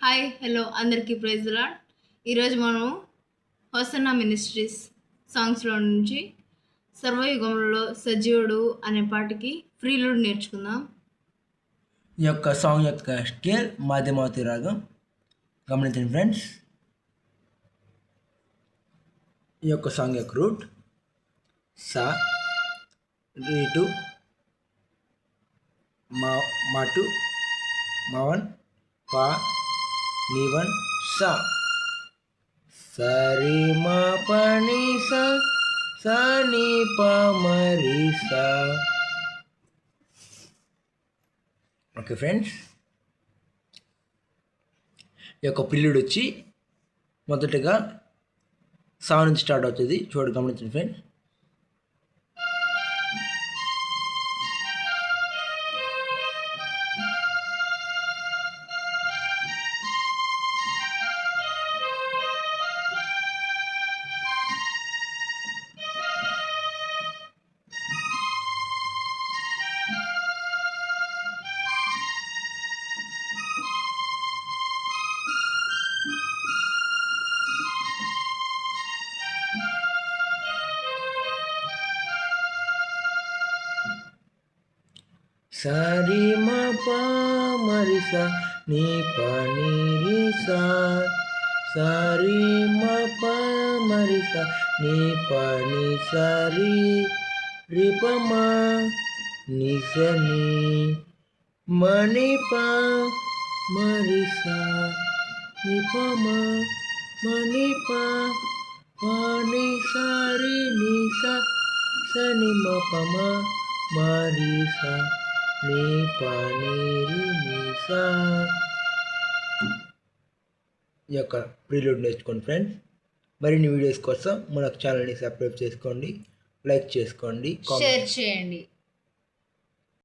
Hi hello అందరికీ praise lord. ఈరోజు మనం హోసన్నా మినిస్ట్రీస్ సాంగ్స్లో నుంచి సర్వయుగంలో సజీవుడు అనే పాటకి ఫ్రీలుడ్ నేర్చుకుందాం. ఈ యొక్క సాంగ్ యొక్క స్కేల్ మాధ్యమావతి రాగం గమనించండి ఫ్రెండ్స్. ఈ యొక్క సాంగ్ యొక్క రూట్ సా, రీటు, మాటు, మవన్, పా, నీవన్, సా, సరి మా పని సా, సా నీ పా మరి సా. ఓకే ఫ్రెండ్స్, ఈ యొక్క ప్రిల్యూడ్ వచ్చి మొదటగా సా నుంచి స్టార్ట్ అవుతుంది. గమనించండి ఫ్రెండ్స్. సరి మా పా మరి సా నీ పా నీ రి సా, సరి మా పా మరి సా నీ పా నీ సరి రి ప మా ని స ని మణి పా మరి సా ని ప మా మణి పా పా ని సరి ని సా స ని మ ప మా మరి సా నీ పా నీ రి ని సా. ఈ యొక్క ప్రీలూడ్ నేర్చుకోండి ఫ్రెండ్స్. మరిన్ని వీడియోస్ కోసం మన ఛానల్ని సబ్స్క్రైబ్ చేసుకోండి, లైక్ చేసుకోండి, షేర్ చేయండి.